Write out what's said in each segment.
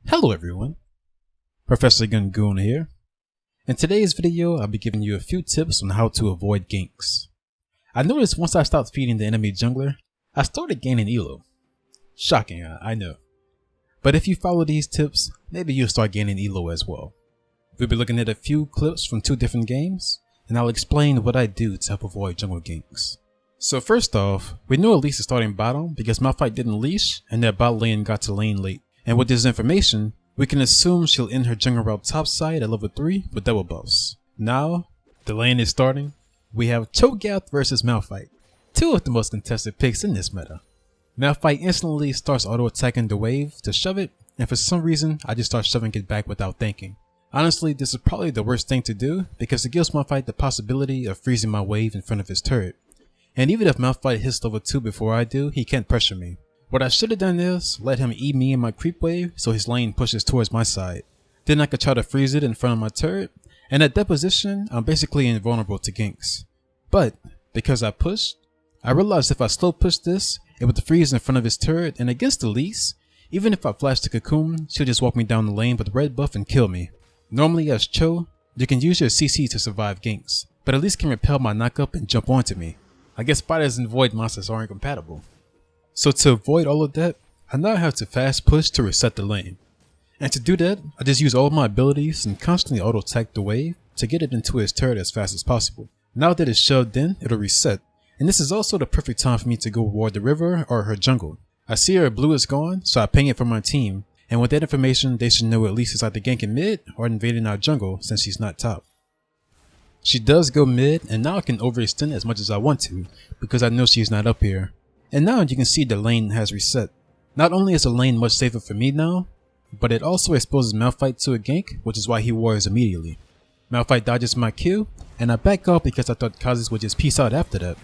Hello everyone, Professor GonGoon here. In today's video, I'll be giving you a few tips on how to avoid ganks. I noticed once I stopped feeding the enemy jungler, I started gaining elo. Shocking, I know. But if you follow these tips, maybe you'll start gaining elo as well. We'll be looking at a few clips from two different games, and I'll explain what I do to help avoid jungle ganks. So first off, we know Elise is starting bottom because Malphite didn't leash and their bot lane got to lane late. And with this information, we can assume she'll end her jungle route topside at level 3 with double buffs. Now, the lane is starting. We have Cho'Gath versus Malphite, two of the most contested picks in this meta. Malphite instantly starts auto-attacking the wave to shove it, and for some reason, I just start shoving it back without thinking. Honestly, this is probably the worst thing to do because it gives Malphite the possibility of freezing my wave in front of his turret. And even if Malphite hits level 2 before I do, he can't pressure me. What I should have done is let him eat me in my creep wave so his lane pushes towards my side. Then I could try to freeze it in front of my turret, and at that position, I'm basically invulnerable to ganks. But because I pushed, I realized if I slow push this, it would freeze in front of his turret, and against Elise, even if I flash the cocoon, she'll just walk me down the lane with red buff and kill me. Normally as Cho, you can use your CC to survive ganks, but Elise can repel my knockup and jump onto me. I guess spiders and void monsters aren't compatible. So to avoid all of that, I now have to fast push to reset the lane. And to do that, I just use all of my abilities and constantly auto-attack the wave to get it into his turret as fast as possible. Now that it's shoved in, it'll reset. And this is also the perfect time for me to go ward the river or her jungle. I see her blue is gone, so I ping it for my team. And with that information, they should know at least it's either ganking mid or invading our jungle since she's not top. She does go mid, and now I can overextend as much as I want to because I know she's not up here. And now you can see the lane has reset. Not only is the lane much safer for me now, but it also exposes Malphite to a gank, which is why he wars immediately. Malphite dodges my Q, and I back off because I thought Kha'Zix would just peace out after that.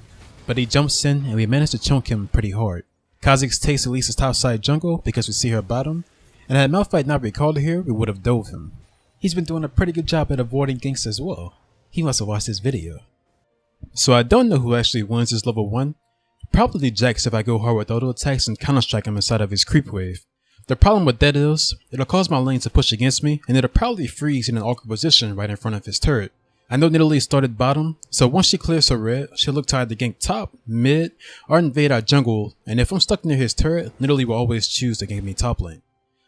But he jumps in and we manage to chunk him pretty hard. Kha'Zix takes Elise's topside jungle because we see her bottom, and had Malphite not recalled here, we would have dove him. He's been doing a pretty good job at avoiding ganks as well. He must have watched this video. So I don't know who actually wins this level 1. Probably Jax if I go hard with auto attacks and counter strike him inside of his creep wave. The problem with that is, it'll cause my lane to push against me and it'll probably freeze in an awkward position right in front of his turret. I know Nidalee started bottom, so once she clears her red, she'll look to either gank top, mid, or invade our jungle, and if I'm stuck near his turret, Nidalee will always choose to gank me top lane.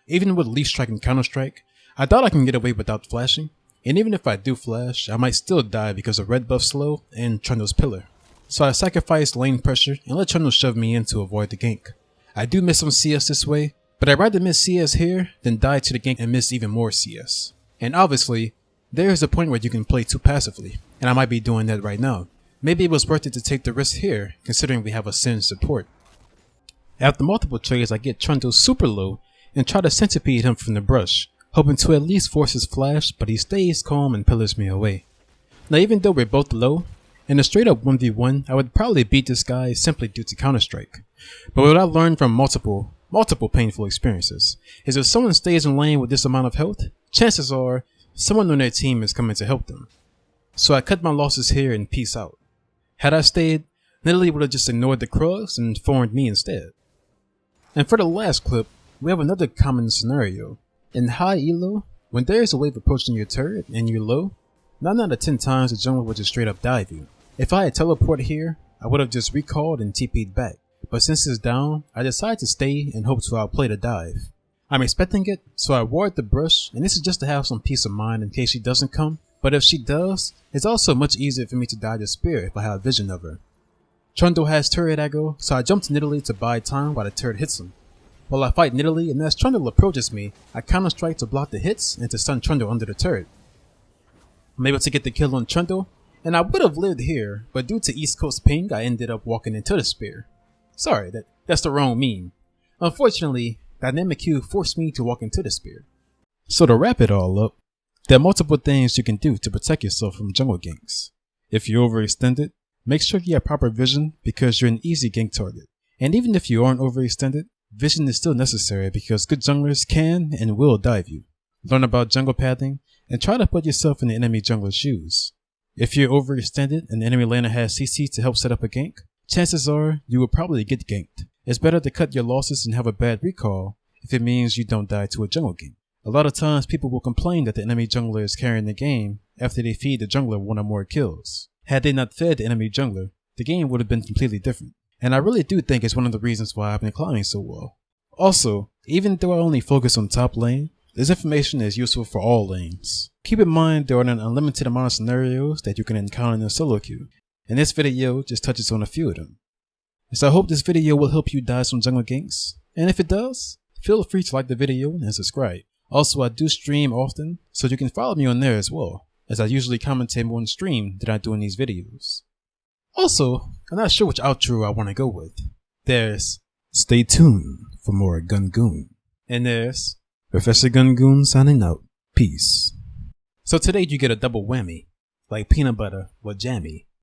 Even with leaf strike and counter strike, I thought I can get away without flashing, and even if I do flash, I might still die because of red buff slow and Trundle's pillar. So I sacrificed lane pressure and let Trundle shove me in to avoid the gank. I do miss some CS this way, but I'd rather miss CS here than die to the gank and miss even more CS. And obviously, there is a point where you can play too passively, and I might be doing that right now. Maybe it was worth it to take the risk here, considering we have a Sin support. After multiple trades, I get Trundle super low and try to centipede him from the brush, hoping to at least force his flash, but he stays calm and pillars me away. Now even though we're both low, in a straight up 1v1, I would probably beat this guy simply due to Counter-Strike. But what I learned from multiple painful experiences is if someone stays in lane with this amount of health, chances are someone on their team is coming to help them. So I cut my losses here and peace out. Had I stayed, Nidalee would have just ignored the Krugs and farmed me instead. And for the last clip, we have another common scenario. In high elo, when there is a wave approaching your turret and you're low, 9 out of 10 times the jungle would just straight up dive you. If I had teleport here, I would have just recalled and TP'd back, but since it's down, I decided to stay and hope to outplay the dive. I'm expecting it, so I ward the brush, and this is just to have some peace of mind in case she doesn't come, but if she does, it's also much easier for me to dodge a spear if I have vision of her. Trundle has turret aggro, so I jump to Nidalee to buy time while the turret hits him. While I fight Nidalee, and as Trundle approaches me, I counter strike to block the hits and to stun Trundle under the turret. I'm able to get the kill on Trundle, and I would have lived here, but due to East Coast ping, I ended up walking into the spear. Sorry, that's the wrong meme. Unfortunately, Dynamic Q forced me to walk into the spear. So to wrap it all up, there are multiple things you can do to protect yourself from jungle ganks. If you're overextended, make sure you have proper vision because you're an easy gank target. And even if you aren't overextended, vision is still necessary because good junglers can and will dive you. Learn about jungle pathing, and try to put yourself in the enemy jungler's shoes. If you're overextended and the enemy laner has CC to help set up a gank, chances are you will probably get ganked. It's better to cut your losses and have a bad recall if it means you don't die to a jungle gank. A lot of times people will complain that the enemy jungler is carrying the game after they feed the jungler one or more kills. Had they not fed the enemy jungler, the game would have been completely different. And I really do think it's one of the reasons why I've been climbing so well. Also, even though I only focus on top lane, this information is useful for all lanes. Keep in mind there are an unlimited amount of scenarios that you can encounter in a solo queue, and this video just touches on a few of them. So I hope this video will help you dodge some jungle ganks, and if it does, feel free to like the video and subscribe. Also, I do stream often, so you can follow me on there as well, as I usually commentate more on stream than I do in these videos. Also, I'm not sure which outro I want to go with. There's stay tuned for more GonGoon, and there's Professor GonGoon signing out. Peace. So today you get a double whammy, like peanut butter with jammy.